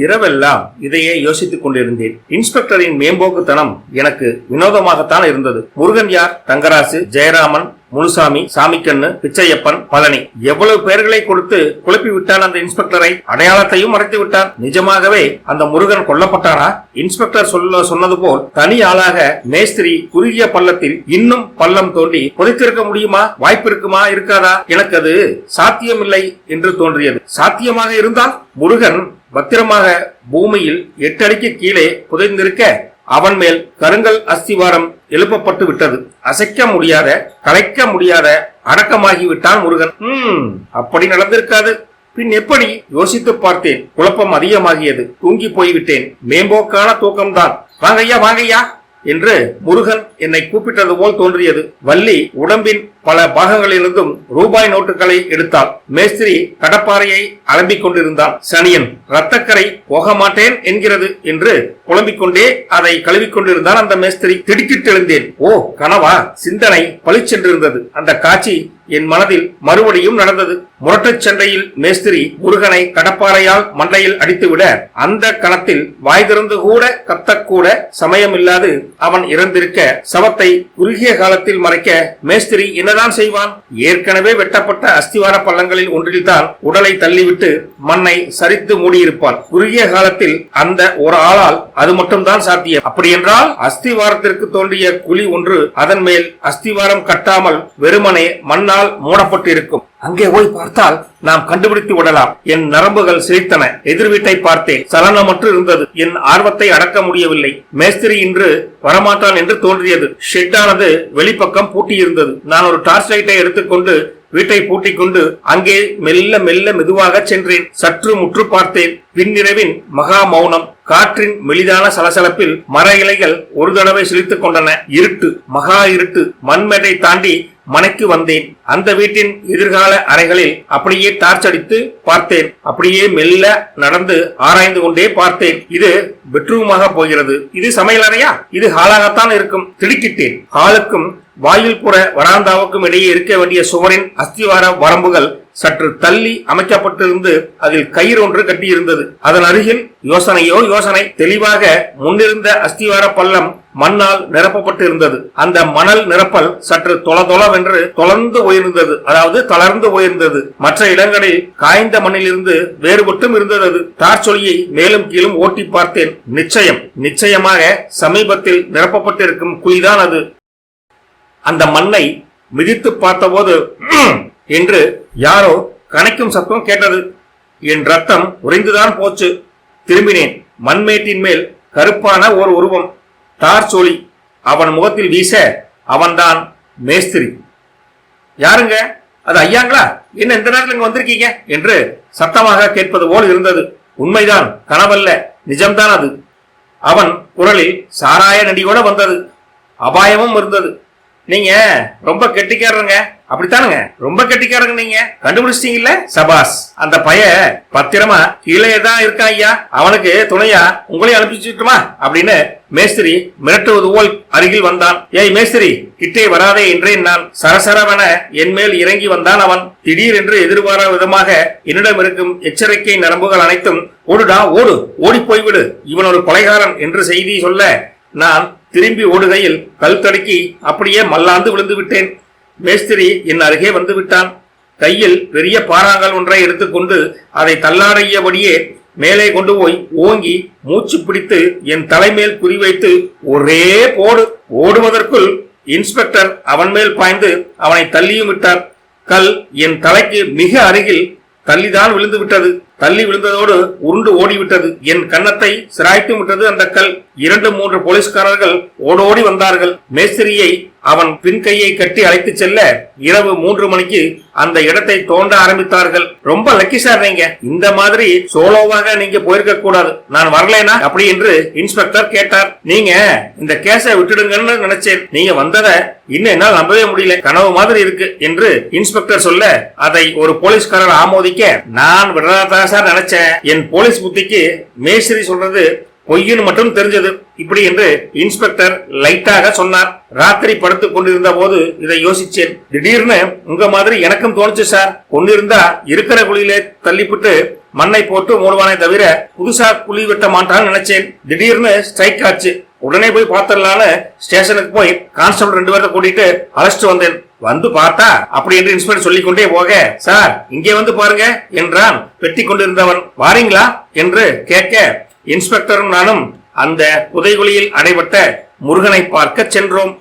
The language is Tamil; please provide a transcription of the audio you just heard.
இரவெல்லாம் இதையே யோசித்துக் கொண்டிருந்தேன். இன்ஸ்பெக்டரின் மேம்போக்குத்தனம் எனக்கு வினோதமாகத்தான் இருந்தது. முருகன் யார்? தங்கராசு, ஜெயராமன், முனுசாமி, சாமிக்கண்ணு, பிச்சையப்பன், பழனி, எவ்வளவு பெயர்களை கொடுத்து குழப்பி விட்டான் அந்த இன்ஸ்பெக்டரை. அடையாளத்தையும் மறைத்து விட்டான். நிஜமாகவே அந்த முருகன் கொல்லப்பட்டானா? இன்ஸ்பெக்டர் சொன்னது போல் தனி ஆளாக மேஸ்திரி குறுகிய பள்ளத்தில் இன்னும் பள்ளம் தோண்டி புதைத்திருக்க முடியுமா? வாய்ப்பு இருக்குமா? இருக்காதா? எனக்கு அது சாத்தியமில்லை என்று தோன்றியது. சாத்தியமாக இருந்தால் முருகன் பத்திரமாக பூமியில் 8 அடிக்கு கீழே புதைந்திருக்க அவன் மேல் கருங்கல் அஸ்திவாரம் எழுப்பப்பட்டு விட்டது. அசைக்க முடியாத, கலைக்க முடியாத அடக்கமாகிவிட்டான் முருகன். அப்படி நடந்திருக்காது. பின் எப்படி? யோசித்து பார்த்தேன். குழப்பம் அதிகமாகியது. தூங்கி போய்விட்டேன். மேம்போக்கான தூக்கம்தான். வாங்கய்யா வாங்கய்யா என்று முருகன் என்னை கூப்பிட்டது போல் தோன்றியது. வள்ளி உடம்பின் பல பாகங்களிலிருந்தும் ரூபாய் நோட்டுகளை எடுத்தாள். மேஸ்திரி கடப்பாறையை அலம்பிக் கொண்டிருந்தான். சனியன், ரத்தக்கரை போக மாட்டேன் என்கிறது என்று புலம்பிக் கொண்டே அதை கழுவிக் கொண்டிருந்தான் அந்த மேஸ்திரி. திடுக்கிட்டு எழுந்தேன். ஓ கனவா? சிந்தனை பளிச்சென்றிருந்தது. அந்த காட்சி என் மனதில் மறுபடியும் நடந்தது. முரட்டுச் சண்டையில் மேஸ்திரி முருகனை கடப்பாறையால் மண்டையில் அடித்துவிட அந்த கணத்தில் வாய் திறந்து கூட கத்தக்கூட சமயமில்லாது அவன் இறந்திருக்க சவத்தை குறுகிய காலத்தில் மறைக்க மேஸ்திரி என்னதான் செய்வான்? ஏற்கனவே வெட்டப்பட்ட அஸ்திவார பள்ளங்களில் ஒன்றில்தான் உடலை தள்ளிவிட்டு மண்ணை சரித்து மூடியிருப்பான். குறுகிய காலத்தில் அந்த ஒரு ஆளால் அது மட்டும்தான் சாத்தியம். அப்படியென்றால் அஸ்திவாரத்திற்கு தோன்றிய குழி ஒன்று அதன் மேல் அஸ்திவாரம் கட்டாமல் வெறுமனே மண்ணால் மூடப்பட்டு இருக்கும். அங்கே போய் பார்த்தால் நாம் கண்டுபிடித்து விடலாம். என் நரம்புகள் சிரித்தன. எதிர் வீட்டை பார்த்தேன். சலனமற்று இருந்தது. என் ஆர்வத்தை அடக்க முடியவில்லை. மேஸ்திரி இன்று வரமாட்டான் என்று தோன்றியது. ஷெட்டானது வெளிப்பக்கம் பூட்டியிருந்தது. நான் ஒரு டார்ச் லைட்டை எடுத்துக்கொண்டு வீட்டை பூட்டிக் கொண்டு அங்கே மெல்ல மெல்ல மெதுவாக சென்றேன். சற்று முற்று பார்த்தேன். பின்னிரவின் மகா மௌனம். காற்றின் மெலிதான சலசலப்பில் மர இலைகள் ஒரு தடவை சிலித்துக் கொண்டன. இருட்டு, மகா இருட்டு. மண்மேட்டை தாண்டி மனைக்கு வந்தேன். அந்த வீட்டின் எதிர்கால அறைகளில் அப்படியே டார்ச் அடித்து பார்த்தேன். அப்படியே மெல்ல நடந்து ஆராய்ந்து கொண்டே பார்த்தேன். இது பெட்ரூமாக போகிறது. இது சமையல் அறையா? இது ஹாலாகத்தான் இருக்கும். திடுக்கிட்டேன். ஹாலுக்கும் வாயில் புற வராந்தாவுக்கும் இடையே இருக்க வேண்டிய சுவரின் அஸ்திவார வரம்புகள் சற்று தள்ளி அமைக்கப்பட்டிருந்து அதில் கயிறு ஒன்று கட்டியிருந்தது. அதன் அருகில் யோசனையோ யோசனை. தெளிவாக முன்னிருந்த அஸ்திவார பள்ளம் மண்ணால் நிரப்பப்பட்டு இருந்தது. அந்த மணல் நிரப்பல் சற்று தொளதொளவென்று தொலைந்து உயர்ந்தது. அதாவது தளர்ந்து உயர்ந்தது. மற்ற இடங்களில் காய்ந்த மண்ணிலிருந்து வேறுபட்டும் இருந்தது. டார்ச்சொலியை மேலும் கீழும் ஓட்டி பார்த்தேன். நிச்சயமாக சமீபத்தில் நிரப்பப்பட்டிருக்கும் குழிதான் அது. அந்த மண்ணை மிதித்து பார்த்தபோது என்று யாரோ கனைக்கும் சத்தம் கேட்டது. என் ரத்தம் உறைந்துதான் போச்சு. திரும்பினேன். மண்மேட்டின் மேல் கருப்பான ஒரு உருவம். டார்ச் ஒளி அவன் முகத்தில் வீச அவன்தான் மேஸ்திரி. யாருங்க? அது ஐயாங்களா? என்ன இந்த நேரத்தில் இங்க வந்திருக்கீங்க என்று சத்தமாக கேட்பது போல் இருந்தது. உண்மைதான், கனவல்ல, நிஜம்தான் அது. அவன் குரலில் சாராய நடியோட வந்தது. அபாயமும் இருந்தது. நீங்க ரொம்ப கெட்டிக்காரங்க, அப்படித்தானுங்க? ரொம்ப கெட்டிக்காரங்க. நீங்க கண்டுபிடிச்சிட்டீங்கல்ல? சபாஸ். அந்த பைய பத்திரமா கீழே தான் இருக்கான் ஐயா. அவனுக்கு துணையா உங்களையும் அனுப்பிச்சுட்டுமா அப்படின்னு மேஸ்திரி மிரட்டுவது போல் அருகில் வந்தான். ஏய் மேஸ்திரி, கிட்டே வராதே என்றேன் நான். சரசரவென என் மேல் இறங்கி வந்தான் அவன். திடீரென்று எதிர்பாராத விதமாக என்னிடம் இருக்கும் எச்சரிக்கை நரம்புகள் அனைத்தும் ஓடுடா ஓடு, ஓடி போய்விடு, இவன் ஒரு கொலைகாரன் என்று செய்தி சொல்ல நான் திரும்பி ஓடுகையில் கல் தடுக்கி அப்படியே மல்லாந்து விழுந்து விட்டேன். மேஸ்திரி என் அருகே வந்து விட்டான். கையில் பெரிய பாறாங்கல் ஒன்றை எடுத்துக்கொண்டு அதை தள்ளாடியபடியே மேலே கொண்டு போய் ஓங்கி மூச்சு பிடித்து என் தலைமேல் குறிவைத்து ஒரே போடு. ஓடுவதற்குள் இன்ஸ்பெக்டர் அவன் மேல் பாய்ந்து அவனை தள்ளியும் விட்டார். கல் என் தலைக்கு மிக அருகில் தள்ளிதான் விழுந்து விட்டது. தள்ளி விழுந்ததோடு உருண்டு ஓடிவிட்டது. என் கன்னத்தை சிராய்த்து விட்டது அந்த கல். 2-3 போலீஸ்காரர்கள் ஓடோடி வந்தார்கள். மேஸ்திரியை அவன் பின் கையை கட்டி அழைத்து செல்ல இரவு 3 மணிக்கு அந்த இடத்தை தோண்ட ஆரம்பித்தார்கள். ரொம்ப லக்கி சார் நீங்க. இந்த மாதிரி சோலோவாக நீங்க போயிருக்க கூடாது. நான் வரலேனா அப்படி என்று இன்ஸ்பெக்டர் கேட்டார். நீங்க இந்த கேஸை விட்டுடுங்கன்னு நினைச்சேன். நீங்க வந்ததை இன்னும் என்னால் நம்பவே முடியல. கனவு மாதிரி இருக்கு என்று இன்ஸ்பெக்டர் சொல்ல அதை ஒரு போலீஸ்காரர் ஆமோதிக்க நான் விடறதா சார் நினைச்சேன். என் போலீஸ் புத்திக்கு மேஸ்திரி சொல்றது பொய்ன்னு மட்டும் தெரிஞ்சது. இப்படி என்று இன்ஸ்பெக்டர் லைட்டாக சொன்னார். ராத்திரி படுத்துக் கொண்டிருந்த போது இதை யோசிச்சேன். திடீர்னு உங்க மாதிரி எனக்கும் தோணுச்சு சார். கொண்டிருந்தா இருக்கிற குழியிலே தள்ளிவிட்டு மண்ணை போட்டு மூடுவானே தவிர புதுசா குழி வெட்ட மாட்டான்னு நினைச்சேன். திடீர்னு ஸ்ட்ரைக் ஆச்சு. உடனே போய் பார்த்தலான்னு ஸ்டேஷனுக்கு போய் கான்ஸ்டபிள் 2 பேரை கூட்டிட்டு அழைச்சிட்டு வந்தேன். வந்து பார்த்தா அப்படி என்று இன்ஸ்பெக்டர் சொல்லிக் கொண்டே போக, சார் இங்கே வந்து பாருங்க என்றான் வெட்டி கொண்டிருந்தவன். வாரீங்களா என்று கேட்க, இன்ஸ்பெக்டரும் நானும் அந்த புதைகுழியில் அடைபட்ட முருகனை பார்க்க சென்றோம்.